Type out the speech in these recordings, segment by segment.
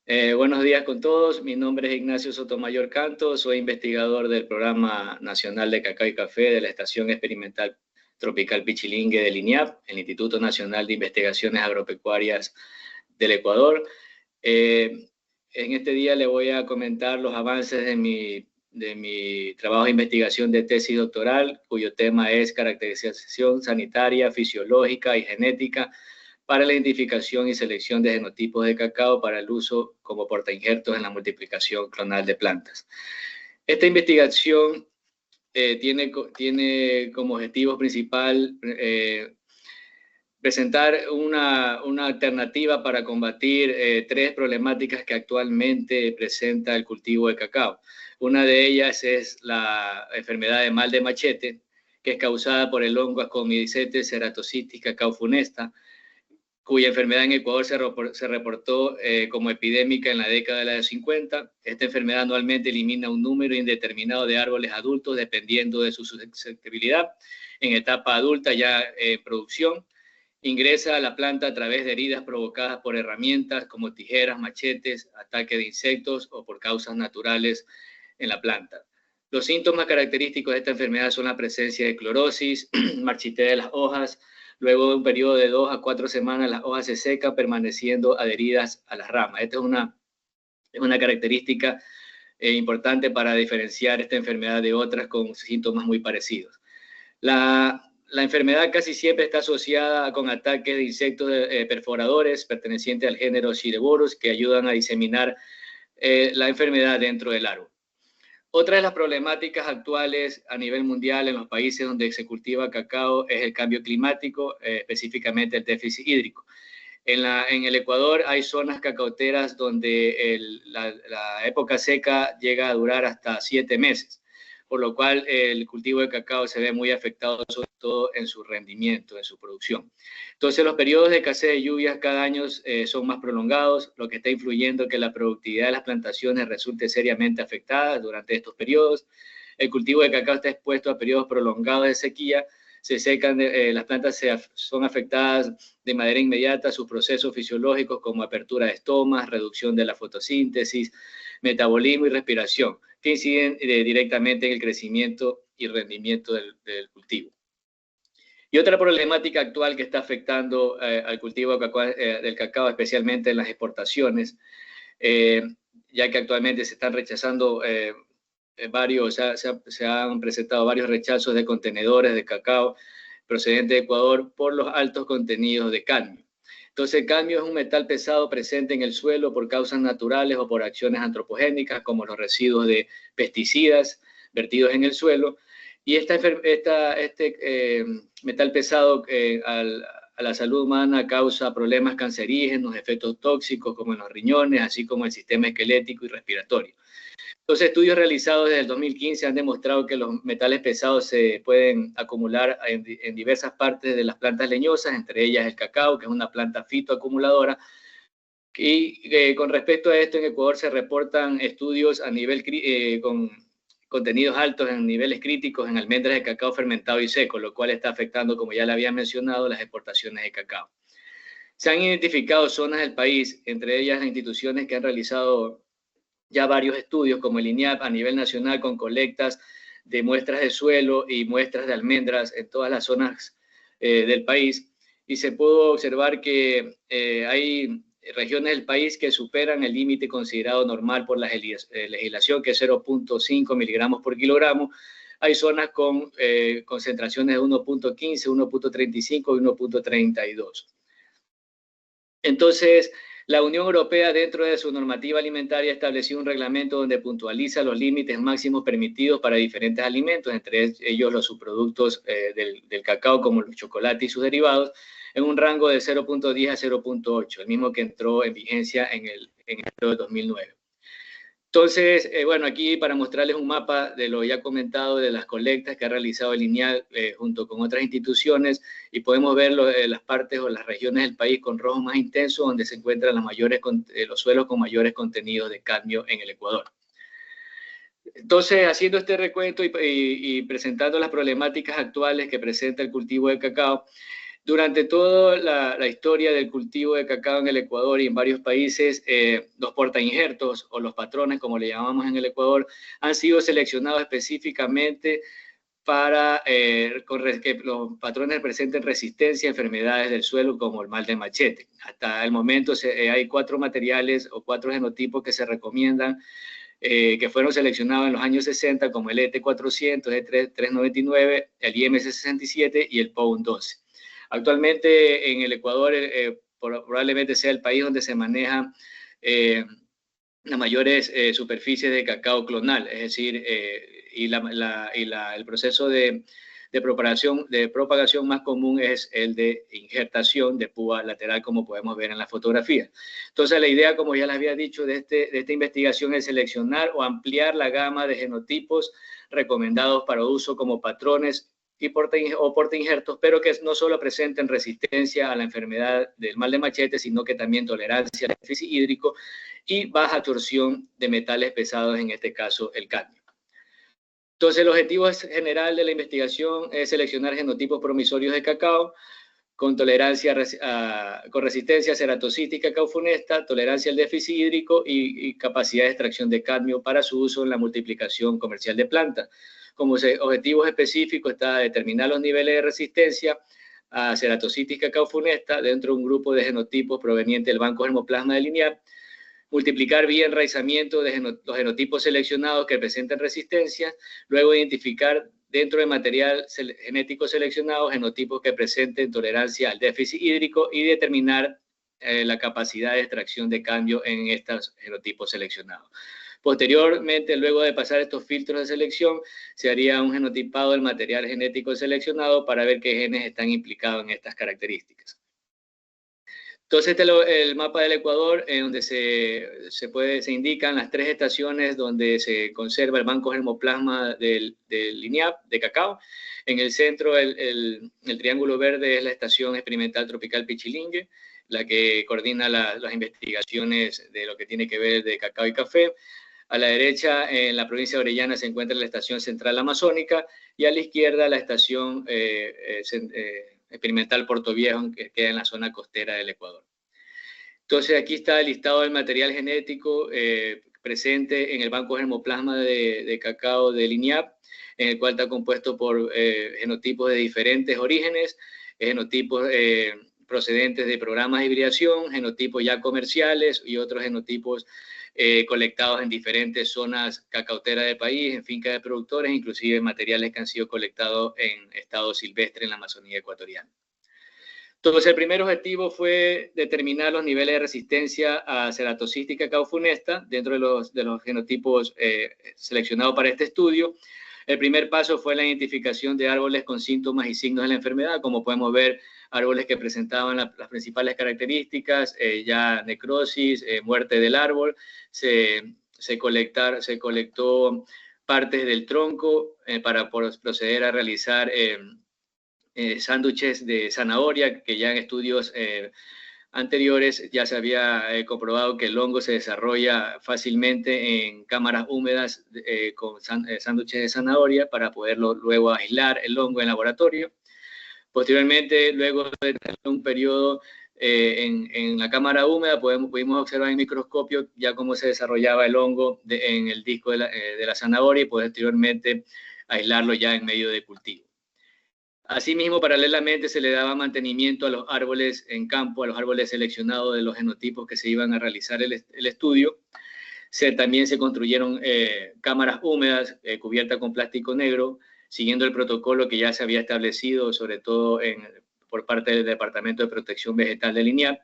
Buenos días con todos. Mi nombre es Ignacio Sotomayor Canto. Soy investigador del Programa Nacional de Cacao y Café de la Estación Experimental Tropical Pichilingue del INIAP, el Instituto Nacional de Investigaciones Agropecuarias del Ecuador. En este día le voy a comentar los avances de mi trabajo de investigación de tesis doctoral, cuyo tema es caracterización sanitaria, fisiológica y genética para la identificación y selección de genotipos de cacao para el uso como portainjertos en la multiplicación clonal de plantas. Esta investigación tiene como objetivo principal presentar una alternativa para combatir tres problemáticas que actualmente presenta el cultivo de cacao. Una de ellas es la enfermedad de mal de machete, que es causada por el hongo Ascomycetes ceratocystis cacao funesta, cuya enfermedad en Ecuador se reportó como epidémica en la década de los 50. Esta enfermedad anualmente elimina un número indeterminado de árboles adultos dependiendo de su susceptibilidad. En etapa adulta ya producción, ingresa a la planta a través de heridas provocadas por herramientas como tijeras, machetes, ataque de insectos o por causas naturales en la planta. Los síntomas característicos de esta enfermedad son la presencia de clorosis, marchitez de las hojas. Luego de un periodo de 2 a 4 semanas, las hojas se secan, permaneciendo adheridas a las ramas. Esta es una característica importante para diferenciar esta enfermedad de otras con síntomas muy parecidos. La enfermedad casi siempre está asociada con ataques de insectos perforadores pertenecientes al género Chireborus que ayudan a diseminar la enfermedad dentro del árbol. Otra de las problemáticas actuales a nivel mundial en los países donde se cultiva cacao es el cambio climático, específicamente el déficit hídrico. En el Ecuador hay zonas cacauteras donde la época seca llega a durar hasta 7 meses, por lo cual el cultivo de cacao se ve muy afectado, sobre todo en su rendimiento, en su producción. Entonces, los periodos de escasez de lluvias cada año son más prolongados, lo que está influyendo en que la productividad de las plantaciones resulte seriamente afectada durante estos periodos. El cultivo de cacao está expuesto a periodos prolongados de sequía, se secan, las plantas son afectadas de manera inmediata a sus procesos fisiológicos como apertura de estomas, reducción de la fotosíntesis, metabolismo y respiración, que inciden directamente en el crecimiento y rendimiento del cultivo. Y otra problemática actual que está afectando al cultivo del cacao, especialmente en las exportaciones, ya que actualmente se están rechazando se han presentado varios rechazos de contenedores de cacao procedente de Ecuador por los altos contenidos de cadmio. Entonces, el cadmio es un metal pesado presente en el suelo por causas naturales o por acciones antropogénicas, como los residuos de pesticidas vertidos en el suelo. Y este metal pesado a la salud humana causa problemas cancerígenos, efectos tóxicos como en los riñones, así como el sistema esquelético y respiratorio. Los estudios realizados desde el 2015 han demostrado que los metales pesados se pueden acumular en diversas partes de las plantas leñosas, entre ellas el cacao, que es una planta fitoacumuladora. Y con respecto a esto, en Ecuador se reportan estudios a nivel con contenidos altos en niveles críticos en almendras de cacao fermentado y seco, lo cual está afectando, como ya le había mencionado, las exportaciones de cacao. Se han identificado zonas del país, entre ellas las instituciones que han realizado ya varios estudios como el INIAP a nivel nacional con colectas de muestras de suelo y muestras de almendras en todas las zonas del país, y se pudo observar que hay regiones del país que superan el límite considerado normal por la legislación, que es 0.5 miligramos por kilogramo. Hay zonas con concentraciones de 1.15, 1.35 y 1.32. Entonces, la Unión Europea, dentro de su normativa alimentaria, estableció un reglamento donde puntualiza los límites máximos permitidos para diferentes alimentos, entre ellos los subproductos del cacao, como el chocolate y sus derivados, en un rango de 0.10 a 0.8, el mismo que entró en vigencia en el año de 2009. Entonces, bueno, aquí para mostrarles un mapa de lo ya comentado de las colectas que ha realizado el INIAP junto con otras instituciones, y podemos ver las partes o las regiones del país con rojo más intenso donde se encuentran los suelos con mayores contenidos de cadmio en el Ecuador. Entonces, haciendo este recuento y presentando las problemáticas actuales que presenta el cultivo de cacao, Durante toda la historia del cultivo de cacao en el Ecuador y en varios países, los portainjertos o los patrones, como le llamamos en el Ecuador, han sido seleccionados específicamente para que los patrones presenten resistencia a enfermedades del suelo como el mal de machete. Hasta el momento hay 4 materiales o 4 genotipos que se recomiendan, que fueron seleccionados en los años 60, como el ET400, ET399, el IMC67 y el POUN12. Actualmente en el Ecuador probablemente sea el país donde se manejan las mayores superficies de cacao clonal, es decir, el proceso de propagación más común es el de injertación de púa lateral, como podemos ver en la fotografía. Entonces, la idea, como ya les había dicho, de esta investigación es seleccionar o ampliar la gama de genotipos recomendados para uso como patrones o portainjertos, pero que no solo presenten resistencia a la enfermedad del mal de machete, sino que también tolerancia al déficit hídrico y baja absorción de metales pesados, en este caso el cadmio. Entonces, el objetivo general de la investigación es seleccionar genotipos promisorios de cacao con con resistencia ceratocítica cacao funesta, tolerancia al déficit hídrico y capacidad de extracción de cadmio para su uso en la multiplicación comercial de plantas. Como objetivos específicos está determinar los niveles de resistencia a ceratocítica cacao funesta dentro de un grupo de genotipos provenientes del Banco Germoplasma de Liniap, multiplicar vía enraizamiento de los genotipos seleccionados que presenten resistencia, luego identificar dentro del material genético seleccionado genotipos que presenten tolerancia al déficit hídrico y determinar la capacidad de extracción de cadmio en estos genotipos seleccionados. Posteriormente, luego de pasar estos filtros de selección, se haría un genotipado del material genético seleccionado para ver qué genes están implicados en estas características. Entonces, este es el mapa del Ecuador, en donde se indican las 3 estaciones donde se conserva el banco germoplasma del Liniap, de cacao. En el centro, el triángulo verde es la estación experimental tropical Pichilingue, la que coordina las investigaciones de lo que tiene que ver de cacao y café. A la derecha, en la provincia de Orellana, se encuentra la estación central amazónica, y a la izquierda la estación experimental Puerto Viejo, que queda en la zona costera del Ecuador. Entonces, aquí está el listado del material genético presente en el banco germoplasma de cacao de Liniap, en el cual está compuesto por genotipos de diferentes orígenes, genotipos procedentes de programas de hibridación, genotipos ya comerciales y otros genotipos colectados en diferentes zonas cacauteras del país, en fincas de productores, inclusive materiales que han sido colectados en estado silvestre en la Amazonía ecuatoriana. Entonces, el primer objetivo fue determinar los niveles de resistencia a ceratocística cacao funesta dentro de los genotipos seleccionados para este estudio. El primer paso fue la identificación de árboles con síntomas y signos de la enfermedad, como podemos ver, árboles que presentaban las principales características, ya necrosis, muerte del árbol. Se colectó partes del tronco para proceder a realizar sándwiches de zanahoria, que ya en estudios anteriores ya se había comprobado que el hongo se desarrolla fácilmente en cámaras húmedas con sándwiches de zanahoria, para poderlo luego aislar el hongo en laboratorio. Posteriormente, luego de un periodo en la cámara húmeda, pudimos observar en microscopio ya cómo se desarrollaba el hongo en el disco de la zanahoria, y posteriormente aislarlo ya en medio de cultivo. Asimismo, paralelamente se le daba mantenimiento a los árboles en campo, a los árboles seleccionados de los genotipos que se iban a realizar el estudio. También se construyeron cámaras húmedas cubiertas con plástico negro, siguiendo el protocolo que ya se había establecido, sobre todo por parte del Departamento de Protección Vegetal del INIAP.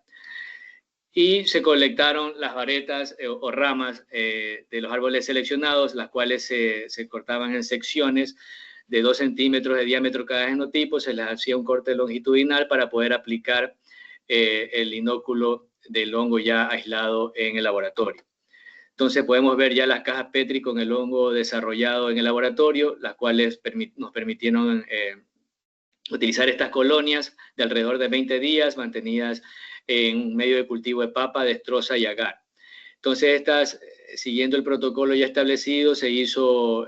Y se colectaron las varetas o ramas de los árboles seleccionados, las cuales se cortaban en secciones de 2 centímetros de diámetro cada genotipo. Se les hacía un corte longitudinal para poder aplicar el inóculo del hongo ya aislado en el laboratorio. Entonces podemos ver ya las cajas Petri con el hongo desarrollado en el laboratorio, las cuales nos permitieron utilizar estas colonias de alrededor de 20 días, mantenidas en un medio de cultivo de papa, destroza y agar. Entonces, siguiendo el protocolo ya establecido, se hizo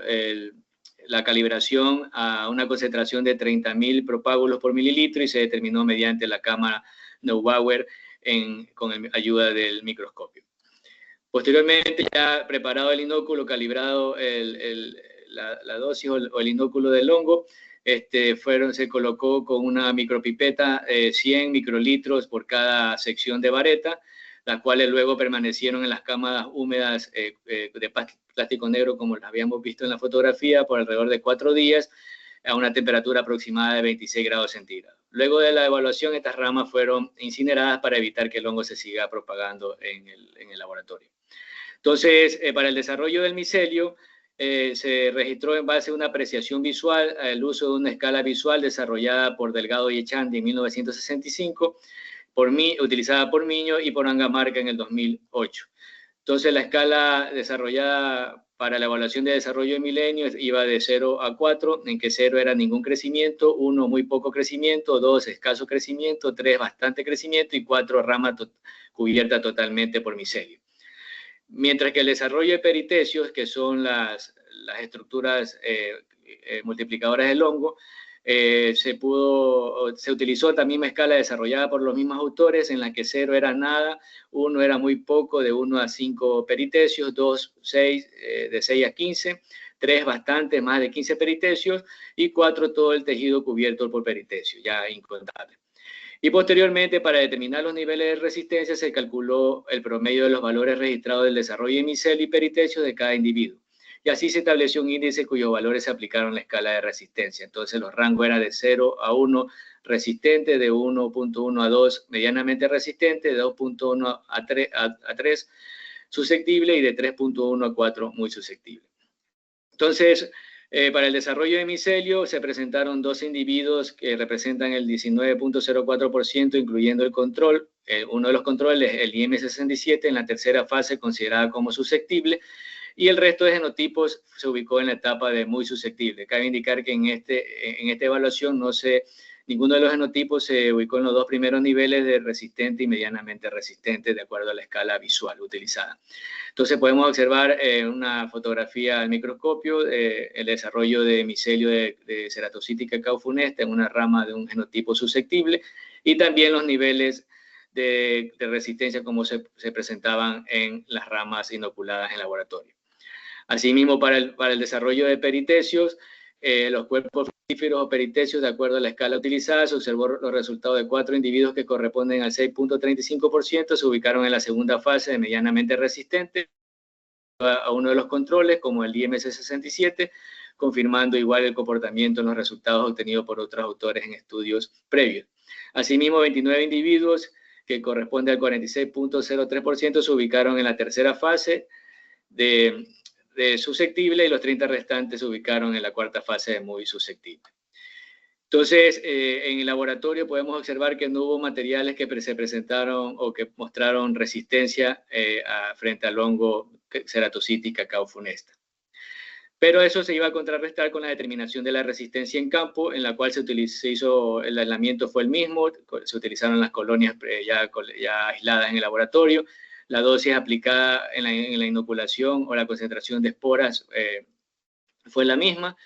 la calibración a una concentración de 30.000 propágulos por mililitro y se determinó mediante la cámara Neubauer con ayuda del microscopio. Posteriormente, ya preparado el inóculo, calibrado la dosis o el inóculo del hongo, se colocó con una micropipeta 100 microlitros por cada sección de vareta, las cuales luego permanecieron en las cámaras húmedas de plástico negro, como las habíamos visto en la fotografía, por alrededor de 4 días, a una temperatura aproximada de 26 grados centígrados. Luego de la evaluación, estas ramas fueron incineradas para evitar que el hongo se siga propagando en el laboratorio. Entonces, para el desarrollo del micelio, se registró en base a una apreciación visual el uso de una escala visual desarrollada por Delgado y Echandi en 1965, utilizada por Miño y por Angamarca en el 2008. Entonces, la escala desarrollada para la evaluación de desarrollo de milenio iba de 0 a 4, en que 0 era ningún crecimiento, 1 muy poco crecimiento, 2 escaso crecimiento, 3 bastante crecimiento y 4 rama cubierta totalmente por micelio. Mientras que el desarrollo de peritecios, que son las estructuras multiplicadoras del hongo, se utilizó la misma escala desarrollada por los mismos autores, en la que 0 era nada, 1 era muy poco, de 1 a 5 peritecios, 2, 6, de 6 a 15, 3 bastante, más de 15 peritecios, y 4 todo el tejido cubierto por peritecio, ya incontable. Y posteriormente, para determinar los niveles de resistencia, se calculó el promedio de los valores registrados del desarrollo de micelio y peritecios de cada individuo. Y así se estableció un índice cuyos valores se aplicaron a la escala de resistencia. Entonces, los rangos eran de 0 a 1 resistente, de 1.1 a 2 medianamente resistente, de 2.1 a 3 susceptible y de 3.1 a 4 muy susceptible. Entonces, para el desarrollo de micelio se presentaron 2 individuos que representan el 19.04%, incluyendo el control. Uno de los controles, el IM67, en la tercera fase considerada como susceptible, y el resto de genotipos se ubicó en la etapa de muy susceptible. Cabe indicar que en esta evaluación ninguno de los genotipos se ubicó en los 2 primeros niveles de resistente y medianamente resistente, de acuerdo a la escala visual utilizada. Entonces podemos observar una fotografía al microscopio el desarrollo de micelio de Ceratocítica cacao funesta en una rama de un genotipo susceptible, y también los niveles de resistencia como se presentaban en las ramas inoculadas en laboratorio. Asimismo, para el desarrollo de peritecios, los cuerpos fructíferos o peritecios, de acuerdo a la escala utilizada, se observó los resultados de 4 individuos que corresponden al 6.35%, se ubicaron en la segunda fase de medianamente resistente a uno de los controles, como el IMC67, confirmando igual el comportamiento en los resultados obtenidos por otros autores en estudios previos. Asimismo, 29 individuos, que corresponde al 46.03%, se ubicaron en la tercera fase de susceptible, y los 30 restantes se ubicaron en la cuarta fase de muy susceptible. Entonces, en el laboratorio podemos observar que no hubo materiales que se presentaron o que mostraron resistencia frente al hongo Ceratocítica cacao funesta. Pero eso se iba a contrarrestar con la determinación de la resistencia en campo, en la cual el aislamiento fue el mismo, se utilizaron las colonias ya aisladas en el laboratorio, la dosis aplicada en la inoculación o la concentración de esporas fue la misma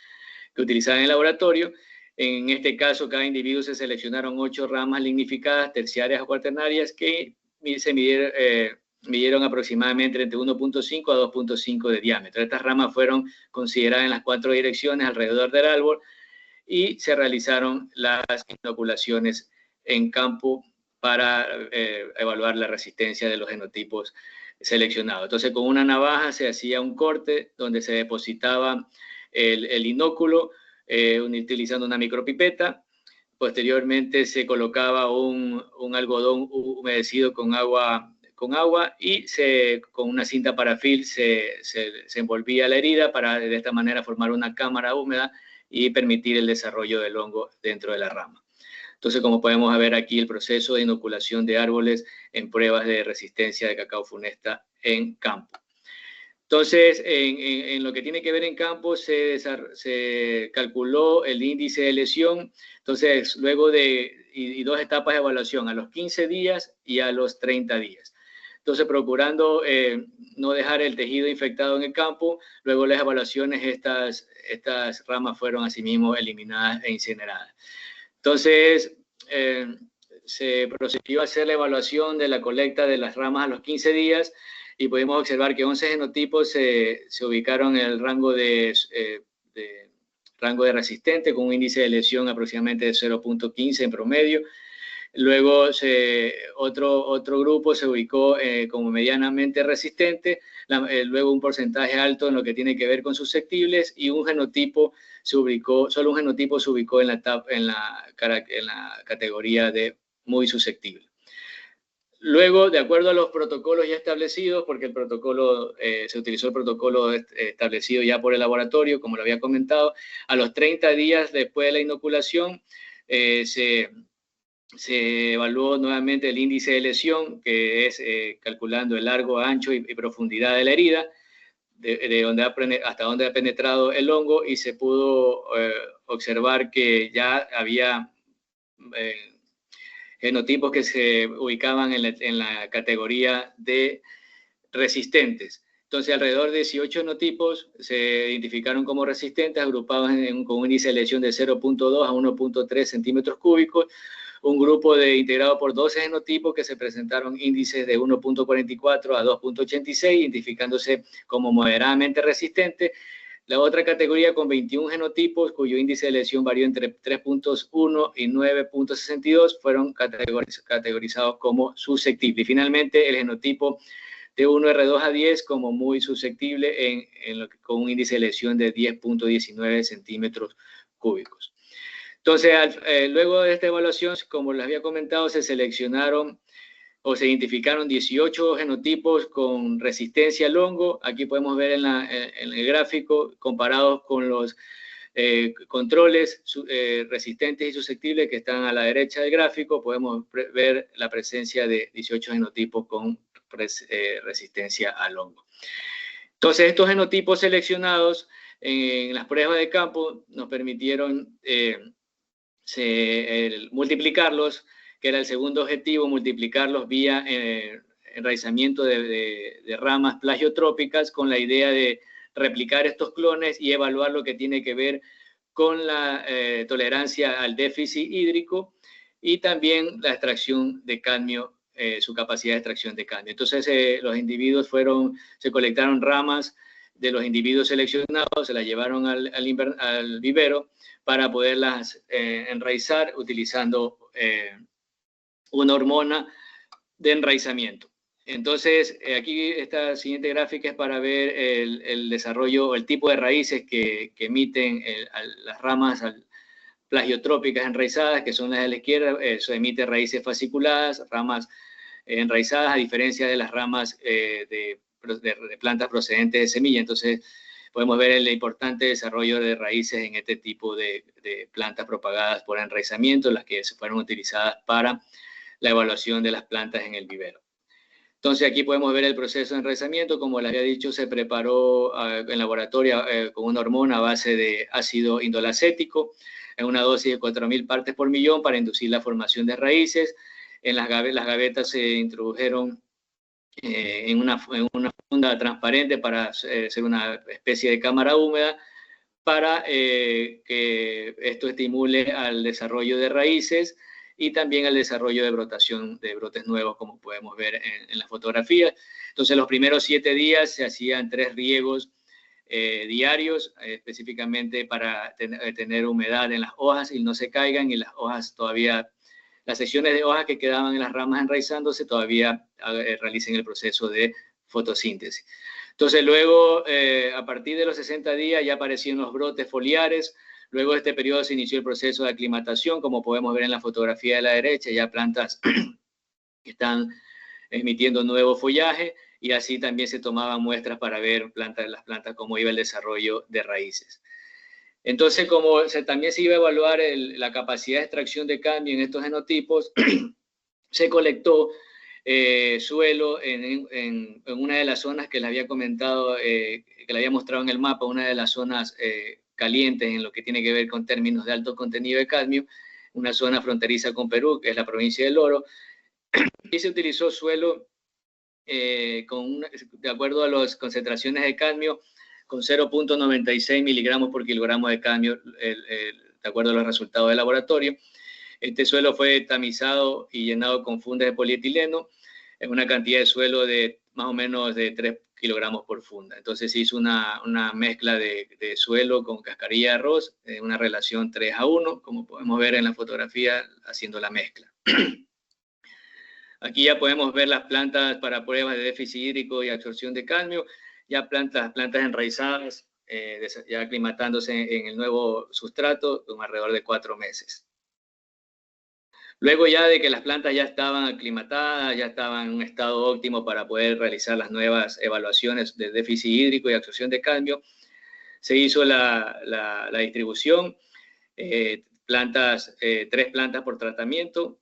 que utilizada en el laboratorio. En este caso, cada individuo se seleccionaron 8 ramas lignificadas, terciarias o cuaternarias, que se midieron aproximadamente entre 1.5 a 2.5 de diámetro. Estas ramas fueron consideradas en las 4 direcciones alrededor del árbol y se realizaron las inoculaciones en campo para evaluar la resistencia de los genotipos seleccionados. Entonces, con una navaja se hacía un corte donde se depositaba el inóculo utilizando una micropipeta. Posteriormente se colocaba un algodón humedecido con agua y con una cinta parafil se envolvía la herida para de esta manera formar una cámara húmeda y permitir el desarrollo del hongo dentro de la rama. Entonces, como podemos ver aquí, el proceso de inoculación de árboles en pruebas de resistencia de cacao funesta en campo. Entonces, en lo que tiene que ver en campo, se calculó el índice de lesión. Entonces, luego de 2 etapas de evaluación, a los 15 días y a los 30 días. Entonces, procurando no dejar el tejido infectado en el campo, luego las evaluaciones, estas ramas fueron asimismo eliminadas e incineradas. Entonces, se procedió a hacer la evaluación de la colecta de las ramas a los 15 días y pudimos observar que 11 genotipos se ubicaron en el rango de resistente con un índice de lesión aproximadamente de 0.15 en promedio. Luego otro grupo se ubicó como medianamente resistente, luego un porcentaje alto en lo que tiene que ver con susceptibles y un genotipo solo un genotipo se ubicó en la categoría de muy susceptible. Luego, de acuerdo a los protocolos ya establecidos, porque se utilizó el protocolo establecido ya por el laboratorio, como lo había comentado, a los 30 días después de la inoculación se evaluó nuevamente el índice de lesión, que es calculando el largo, ancho y profundidad de la herida, hasta donde ha penetrado el hongo, y se pudo observar que ya había genotipos que se ubicaban en la categoría de resistentes. Entonces, alrededor de 18 genotipos se identificaron como resistentes, agrupados con un índice de lesión de 0.2 a 1.3 centímetros cúbicos, un grupo integrado por 12 genotipos que se presentaron índices de 1.44 a 2.86, identificándose como moderadamente resistentes. La otra categoría con 21 genotipos, cuyo índice de lesión varió entre 3.1 y 9.62, fueron categorizados como susceptibles. Y finalmente, el genotipo de 1R2 a 10 como muy susceptible con un índice de lesión de 10.19 centímetros cúbicos. Entonces, luego de esta evaluación, como les había comentado, se seleccionaron o se identificaron 18 genotipos con resistencia al hongo. Aquí podemos ver en el gráfico, comparados con los controles resistentes y susceptibles que están a la derecha del gráfico, podemos ver la presencia de 18 genotipos con resistencia al hongo. Entonces, estos genotipos seleccionados en las pruebas de campo nos permitieron multiplicarlos, que era el segundo objetivo, multiplicarlos vía enraizamiento de ramas plagiotrópicas, con la idea de replicar estos clones y evaluar lo que tiene que ver con la tolerancia al déficit hídrico y también la extracción de cadmio, su capacidad de extracción de cadmio. Entonces, los individuos se colectaron ramas de los individuos seleccionados, se las llevaron al vivero para poderlas enraizar utilizando una hormona de enraizamiento. Entonces, aquí esta siguiente gráfica es para ver el desarrollo, el tipo de raíces que emiten las ramas plagiotrópicas enraizadas, que son las de la izquierda. Eso emite raíces fasciculadas, ramas enraizadas, a diferencia de las ramas de plantas procedentes de semilla. Entonces, podemos ver el importante desarrollo de raíces en este tipo de plantas propagadas por enraizamiento, las que se fueron utilizadas para la evaluación de las plantas en el vivero. Entonces, aquí podemos ver el proceso de enraizamiento. Como les había dicho, se preparó en laboratorio con una hormona a base de ácido indolacético en una dosis de 4.000 partes por millón para inducir la formación de raíces. En las gavetas se introdujeron en una funda transparente para ser una especie de cámara húmeda para que esto estimule al desarrollo de raíces y también al desarrollo de brotación de brotes nuevos, como podemos ver en la fotografía. Entonces, los primeros 7 días se hacían 3 riegos diarios, específicamente para tener humedad en las hojas y no se caigan, y las hojas todavía, las secciones de hojas que quedaban en las ramas enraizándose todavía realicen el proceso de fotosíntesis. Entonces, luego, a partir de los 60 días ya aparecían los brotes foliares. Luego de este periodo se inició el proceso de aclimatación, como podemos ver en la fotografía de la derecha, ya plantas que están emitiendo nuevo follaje, y así también se tomaban muestras para ver las plantas cómo iba el desarrollo de raíces. Entonces, como también se iba a evaluar la capacidad de extracción de cadmio en estos genotipos, se colectó suelo en una de las zonas que les había comentado, que le había mostrado en el mapa, una de las zonas calientes en lo que tiene que ver con términos de alto contenido de cadmio, una zona fronteriza con Perú, que es la provincia del Oro, y se utilizó suelo de acuerdo a las concentraciones de cadmio, con 0.96 miligramos por kilogramo de cadmio, de acuerdo a los resultados del laboratorio. Este suelo fue tamizado y llenado con fundas de polietileno en una cantidad de suelo de más o menos de 3 kilogramos por funda. Entonces se hizo una mezcla de suelo con cascarilla de arroz, una relación 3:1, como podemos ver en la fotografía haciendo la mezcla. Aquí ya podemos ver las plantas para pruebas de déficit hídrico y absorción de cadmio, ya plantas enraizadas, ya aclimatándose en el nuevo sustrato con alrededor de 4 meses. Luego ya de que las plantas ya estaban aclimatadas, ya estaban en un estado óptimo para poder realizar las nuevas evaluaciones de déficit hídrico y absorción de cadmio, se hizo la distribución, 3 plantas por tratamiento,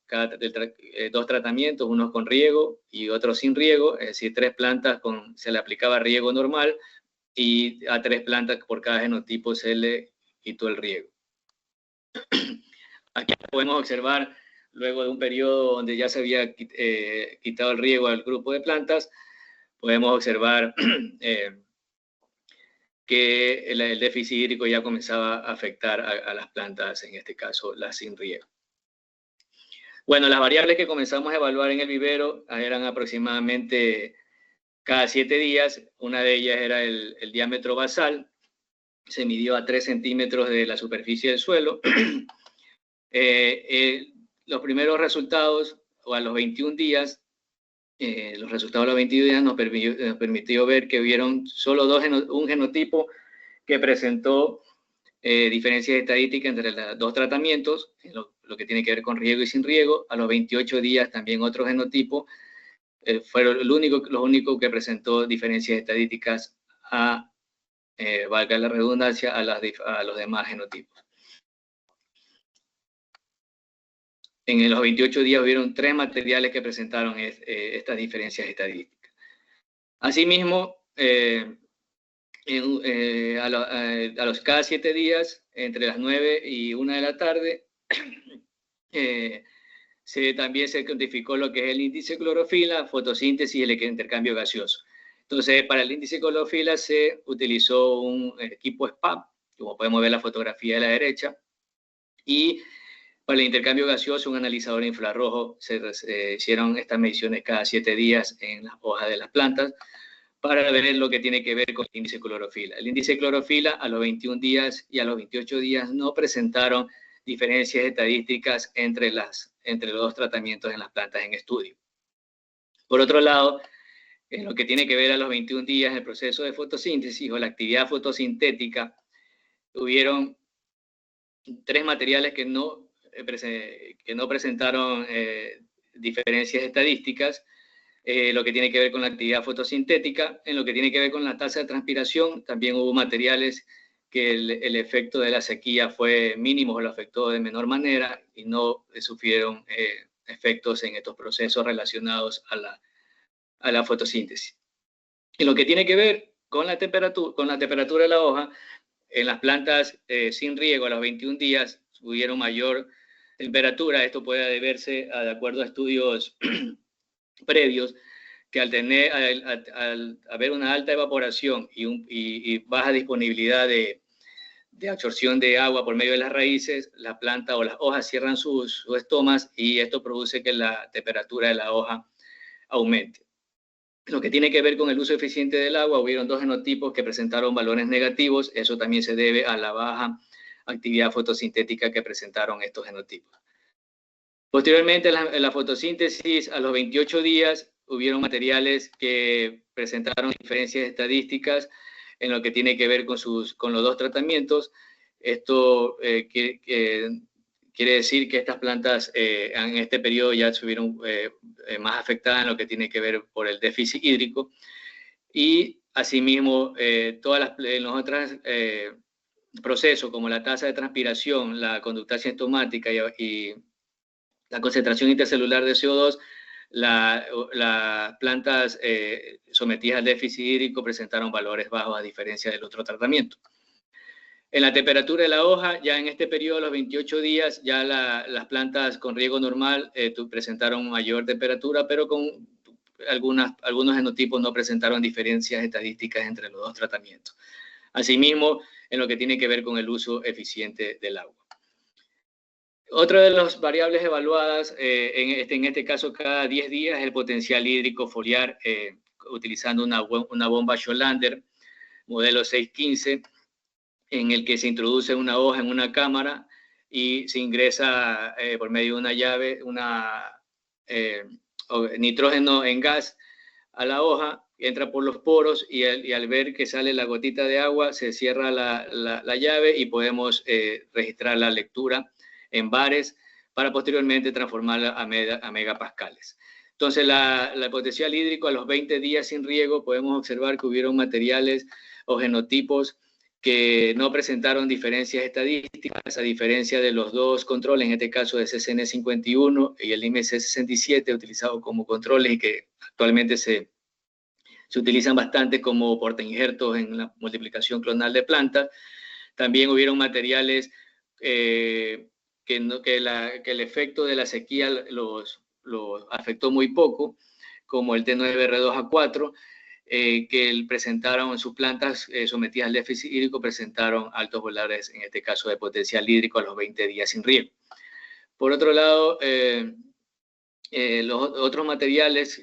2 tratamientos, unos con riego y otros sin riego, es decir, 3 plantas se le aplicaba riego normal y a 3 plantas por cada genotipo se le quitó el riego. Aquí podemos observar, luego de un periodo donde ya se había quitado el riego al grupo de plantas, podemos observar que el déficit hídrico ya comenzaba a afectar a las plantas, en este caso las sin riego. Bueno, las variables que comenzamos a evaluar en el vivero eran aproximadamente cada 7 días. Una de ellas era el diámetro basal, se midió a 3 centímetros de la superficie del suelo. Los primeros resultados, o a los 21 días, los resultados de los 21 días nos permitió ver que hubieron solo un genotipo que presentó diferencias estadísticas entre los 2 tratamientos, lo que tiene que ver con riego y sin riego. A los 28 días también otro genotipo fueron los únicos que presentó diferencias estadísticas valga la redundancia, a los demás genotipos. En los 28 días hubieron 3 materiales que presentaron estas diferencias estadísticas. Asimismo, a los cada 7 días, entre las 9 y 1 de la tarde, también se cuantificó lo que es el índice clorofila, fotosíntesis y el intercambio gaseoso. Entonces, para el índice clorofila se utilizó un equipo SPAP, como podemos ver en la fotografía de la derecha, y para el intercambio gaseoso, un analizador infrarrojo. Se hicieron estas mediciones cada 7 días en las hojas de las plantas para ver lo que tiene que ver con el índice clorofila. El índice clorofila a los 21 días y a los 28 días no presentaron diferencias estadísticas entre los 2 tratamientos en las plantas en estudio. Por otro lado, en lo que tiene que ver a los 21 días, el proceso de fotosíntesis o la actividad fotosintética, hubieron 3 materiales que no presentaron diferencias estadísticas. Lo que tiene que ver con la actividad fotosintética. En lo que tiene que ver con la tasa de transpiración, también hubo materiales que el efecto de la sequía fue mínimo o lo afectó de menor manera y no sufrieron efectos en estos procesos relacionados a la fotosíntesis. En lo que tiene que ver con la temperatura de la hoja, en las plantas sin riego a los 21 días tuvieron mayor temperatura. Esto puede deberse de acuerdo a estudios previos, que al haber una alta evaporación y baja disponibilidad de absorción de agua por medio de las raíces, la planta o las hojas cierran sus estomas y esto produce que la temperatura de la hoja aumente. Lo que tiene que ver con el uso eficiente del agua, hubieron 2 genotipos que presentaron valores negativos. Eso también se debe a la baja actividad fotosintética que presentaron estos genotipos. Posteriormente, en la fotosíntesis, a los 28 días, hubieron materiales que presentaron diferencias estadísticas en lo que tiene que ver con los 2 tratamientos. Esto quiere decir que estas plantas en este periodo ya estuvieron más afectadas en lo que tiene que ver por el déficit hídrico. Y asimismo, los otros procesos como la tasa de transpiración, la conductancia enzimática y la concentración intercelular de CO2, las plantas sometidas al déficit hídrico presentaron valores bajos a diferencia del otro tratamiento. En la temperatura de la hoja, ya en este periodo, los 28 días, ya las plantas con riego normal presentaron mayor temperatura, pero algunos genotipos no presentaron diferencias estadísticas entre los dos tratamientos. Asimismo, en lo que tiene que ver con el uso eficiente del agua. Otra de las variables evaluadas, en este caso cada 10 días, es el potencial hídrico foliar, utilizando una bomba Scholander, modelo 615, en el que se introduce una hoja en una cámara y se ingresa por medio de una llave nitrógeno en gas a la hoja, entra por los poros y al ver que sale la gotita de agua se cierra la llave y podemos registrar la lectura en bares para posteriormente transformarla a megapascales. Entonces, el potencial hídrico a los 20 días sin riego podemos observar que hubieron materiales o genotipos que no presentaron diferencias estadísticas, a diferencia de los dos controles, en este caso de CCN51 y el IMC67, utilizados como controles y que actualmente se utilizan bastante como portainjertos en la multiplicación clonal de plantas. También hubieron materiales que el efecto de la sequía los afectó muy poco, como el T9R2A4, que presentaron en sus plantas sometidas al déficit hídrico, presentaron altos valores, en este caso de potencial hídrico, a los 20 días sin riego. Por otro lado, los otros materiales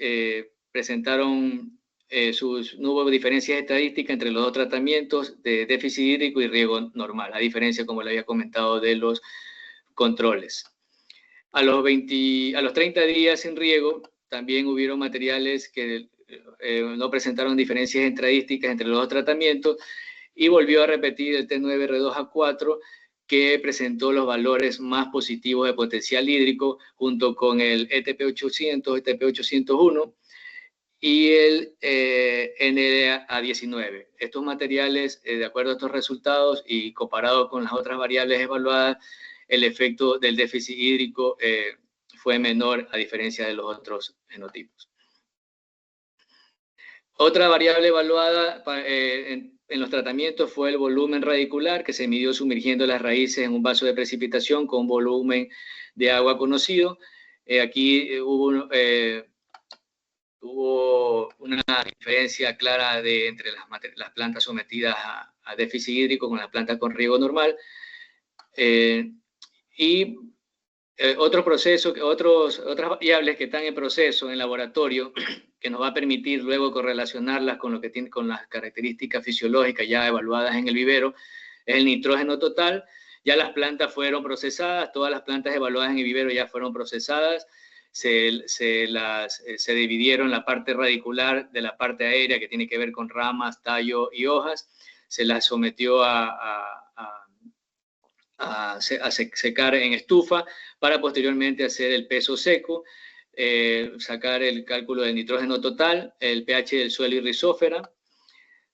presentaron no hubo diferencias estadísticas entre los dos tratamientos de déficit hídrico y riego normal, a diferencia, como le había comentado, de los controles. A los 30 días sin riego también hubieron materiales que no presentaron diferencias estadísticas entre los dos tratamientos y volvió a repetir el T9R2A4, que presentó los valores más positivos de potencial hídrico junto con el ETP800, ETP801 y el NDA19. Estos materiales, de acuerdo a estos resultados y comparado con las otras variables evaluadas, el efecto del déficit hídrico fue menor a diferencia de los otros genotipos. Otra variable evaluada en los tratamientos fue el volumen radicular, que se midió sumergiendo las raíces en un vaso de precipitación con volumen de agua conocido. Aquí hubo una diferencia clara entre las plantas sometidas a déficit hídrico con las plantas con riego normal. Otras variables que están en proceso en laboratorio, que nos va a permitir luego correlacionarlas con las características fisiológicas ya evaluadas en el vivero, es el nitrógeno total. Ya las plantas fueron procesadas, todas las plantas evaluadas en el vivero ya fueron procesadas, se dividieron la parte radicular de la parte aérea, que tiene que ver con ramas, tallo y hojas, se las sometió a secar en estufa para posteriormente hacer el peso seco, sacar el cálculo del nitrógeno total, el pH del suelo y rizósfera.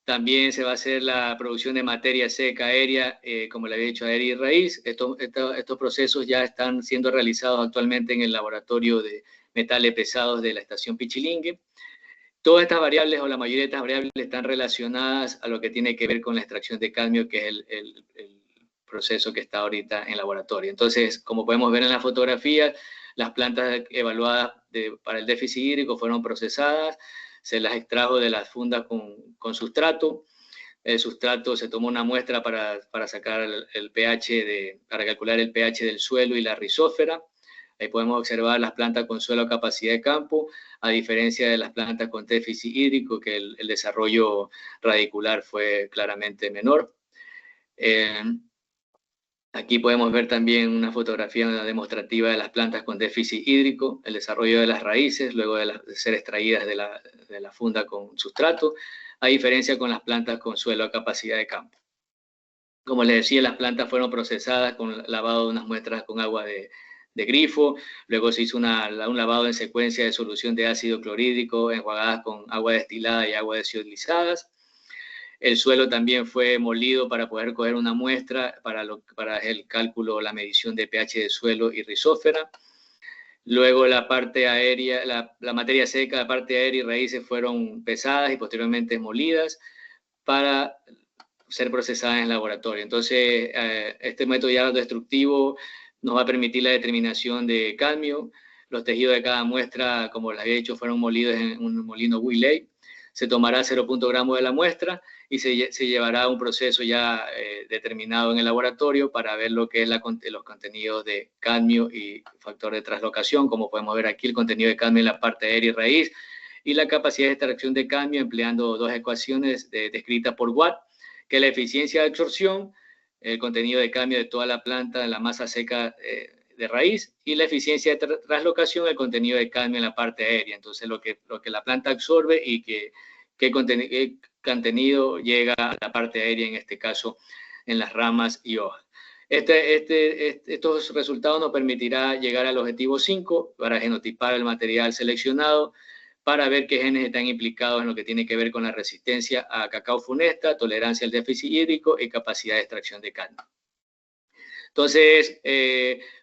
También se va a hacer la producción de materia seca aérea, como le había dicho, aérea y raíz. Estos procesos ya están siendo realizados actualmente en el laboratorio de metales pesados de la estación Pichilingue. Todas estas variables, o la mayoría de estas variables, están relacionadas a lo que tiene que ver con la extracción de cadmio, que es el proceso que está ahorita en laboratorio. Entonces, como podemos ver en la fotografía, las plantas evaluadas para el déficit hídrico fueron procesadas, se las extrajo de las fundas con sustrato. El sustrato se tomó una muestra para sacar el pH, para calcular el pH del suelo y la rizósfera. Ahí podemos observar las plantas con suelo a capacidad de campo, a diferencia de las plantas con déficit hídrico, que el desarrollo radicular fue claramente menor. Aquí podemos ver también una fotografía demostrativa de las plantas con déficit hídrico, el desarrollo de las raíces luego de ser extraídas de la funda con sustrato, a diferencia con las plantas con suelo a capacidad de campo. Como les decía, las plantas fueron procesadas con lavado de unas muestras con agua de grifo, luego se hizo un lavado en secuencia de solución de ácido clorhídrico enjuagadas con agua destilada y agua desiodlizadas. El suelo también fue molido para poder coger una muestra para el cálculo, la medición de pH de suelo y rizósfera. Luego la parte aérea, la materia seca, la parte aérea y raíces fueron pesadas y posteriormente molidas para ser procesadas en laboratorio. Entonces, este método ya destructivo nos va a permitir la determinación de cadmio, Los tejidos de cada muestra, como les he dicho, fueron molidos en un molino Wiley. Se tomará 0.0 gramos de la muestra y se llevará a un proceso ya determinado en el laboratorio para ver lo que es los contenidos de cadmio y factor de translocación. Como podemos ver aquí, el contenido de cadmio en la parte aérea y raíz y la capacidad de extracción de cadmio empleando dos ecuaciones descritas por Watt, que es la eficiencia de absorción, el contenido de cadmio de toda la planta en la masa seca de raíz, y la eficiencia de translocación, el contenido de cadmio en la parte aérea. Entonces, lo que la planta absorbe y qué contenido llega a la parte aérea, en este caso, en las ramas y hojas. Estos resultados nos permitirá llegar al objetivo 5 para genotipar el material seleccionado, para ver qué genes están implicados en lo que tiene que ver con la resistencia a cacao funesta, tolerancia al déficit hídrico y capacidad de extracción de cadmio. Entonces,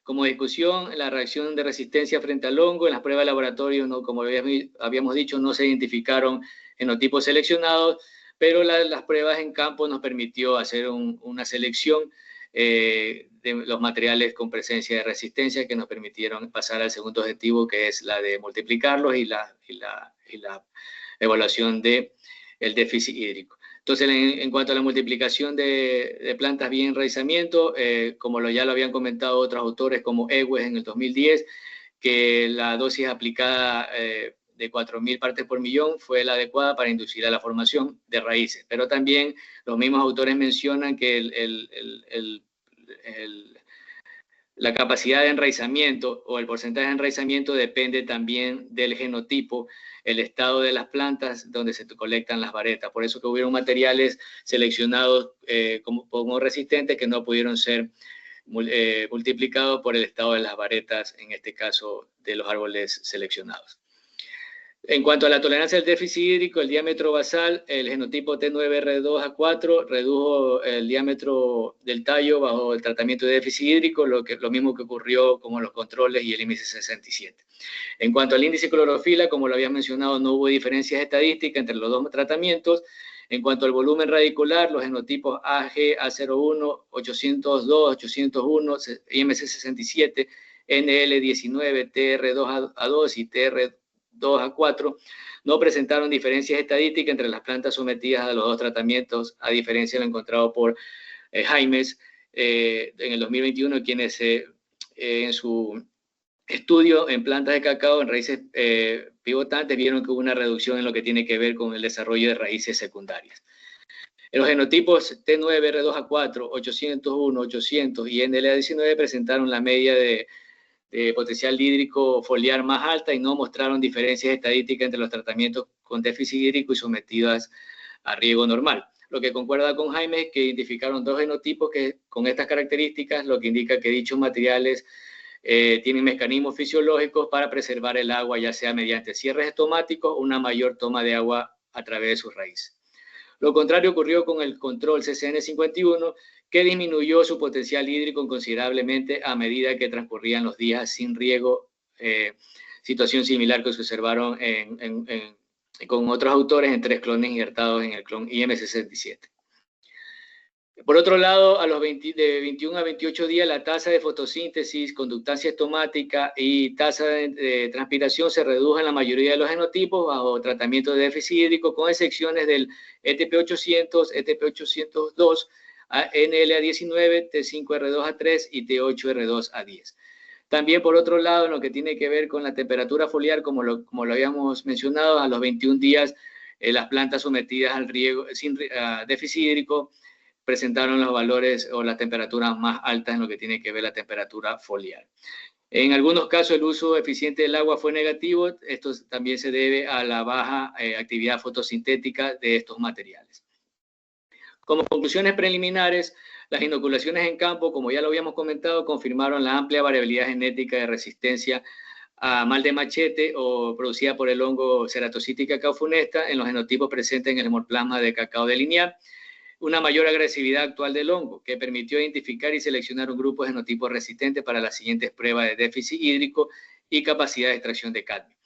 como discusión, la reacción de resistencia frente al hongo en las pruebas de laboratorio, no, como habíamos dicho, no se identificaron genotipos seleccionados, pero las pruebas en campo nos permitió hacer una selección de los materiales con presencia de resistencia que nos permitieron pasar al segundo objetivo, que es la de multiplicarlos y la evaluación del déficit hídrico. Entonces, en cuanto a la multiplicación de plantas bien enraizamiento, como ya lo habían comentado otros autores como Ewes en el 2010, que la dosis aplicada de 4.000 partes por millón fue la adecuada para inducir a la formación de raíces. Pero también los mismos autores mencionan que la capacidad de enraizamiento o el porcentaje de enraizamiento depende también del genotipo, el estado de las plantas donde se colectan las varetas. Por eso que hubieron materiales seleccionados como resistentes que no pudieron ser multiplicados por el estado de las varetas, en este caso de los árboles seleccionados. En cuanto a la tolerancia al déficit hídrico, el diámetro basal, el genotipo T9R2A4 redujo el diámetro del tallo bajo el tratamiento de déficit hídrico, lo mismo que ocurrió con los controles y el índice 67. En cuanto al índice clorofila, como lo había mencionado, no hubo diferencias estadísticas entre los dos tratamientos. En cuanto al volumen radicular, los genotipos AG, A01, 802, 801, IMC67, NL19, TR2A2 y TR2A4 no presentaron diferencias estadísticas entre las plantas sometidas a los dos tratamientos, a diferencia de lo encontrado por Jaimes en el 2021, quienes en su estudio en plantas de cacao, en raíces pivotantes, vieron que hubo una reducción en lo que tiene que ver con el desarrollo de raíces secundarias. En los genotipos T9R2A4, 801, 800 y NLA19 presentaron la media de potencial hídrico foliar más alta y no mostraron diferencias estadísticas entre los tratamientos con déficit hídrico y sometidas a riego normal. Lo que concuerda con Jaime es que identificaron dos genotipos con estas características, lo que indica que dichos materiales tienen mecanismos fisiológicos para preservar el agua, ya sea mediante cierres estomáticos o una mayor toma de agua a través de sus raíces. Lo contrario ocurrió con el control CCN51, que disminuyó su potencial hídrico considerablemente a medida que transcurrían los días sin riego, situación similar que se observaron con otros autores en 3 clones injertados en el clon IM67. Por otro lado, de 21 a 28 días, la tasa de fotosíntesis, conductancia estomática y tasa de transpiración se redujo en la mayoría de los genotipos bajo tratamiento de déficit hídrico, con excepciones del ETP800, ETP802, NLA19, T5R2A3 y T8R2A10. También, por otro lado, en lo que tiene que ver con la temperatura foliar, como lo habíamos mencionado, a los 21 días, las plantas sometidas al riego sin déficit hídrico presentaron los valores o las temperaturas más altas en lo que tiene que ver la temperatura foliar. En algunos casos el uso eficiente del agua fue negativo. Esto también se debe a la baja actividad fotosintética de estos materiales. Como conclusiones preliminares, las inoculaciones en campo, como ya lo habíamos comentado, confirmaron la amplia variabilidad genética de resistencia a mal de machete o producida por el hongo Ceratocystis cacao funesta en los genotipos presentes en el hemoplasma de cacao de lineal, una mayor agresividad actual del hongo, que permitió identificar y seleccionar un grupo de genotipos resistentes para las siguientes pruebas de déficit hídrico y capacidad de extracción de cadmio.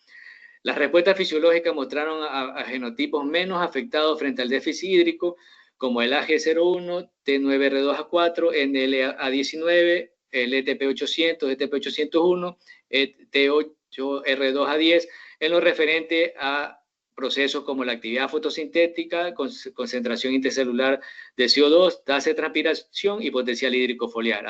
Las respuestas fisiológicas mostraron a genotipos menos afectados frente al déficit hídrico, como el AG01, T9R2A4, NLA19, el ETP800, ETP801, R2 a 10 en lo referente a procesos como la actividad fotosintética, concentración intercelular de CO2, tasa de transpiración y potencial hídrico foliar,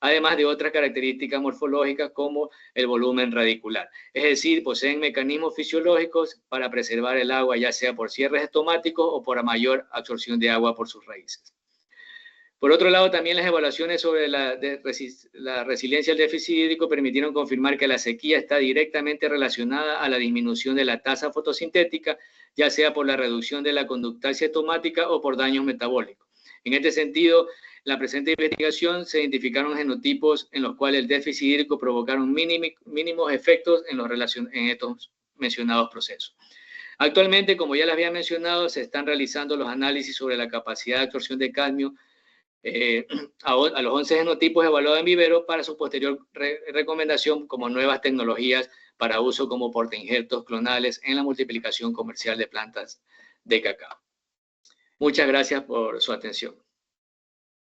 además de otras características morfológicas como el volumen radicular. Es decir, poseen mecanismos fisiológicos para preservar el agua, ya sea por cierres estomáticos o por mayor absorción de agua por sus raíces. Por otro lado, también las evaluaciones sobre la resiliencia al déficit hídrico permitieron confirmar que la sequía está directamente relacionada a la disminución de la tasa fotosintética, ya sea por la reducción de la conductancia estomática o por daños metabólicos. En este sentido, en la presente investigación se identificaron genotipos en los cuales el déficit hídrico provocaron mínimos efectos en estos mencionados procesos. Actualmente, como ya les había mencionado, se están realizando los análisis sobre la capacidad de absorción de cadmio a los 11 genotipos evaluados en vivero para su posterior recomendación como nuevas tecnologías para uso como portainjertos clonales en la multiplicación comercial de plantas de cacao. Muchas gracias por su atención.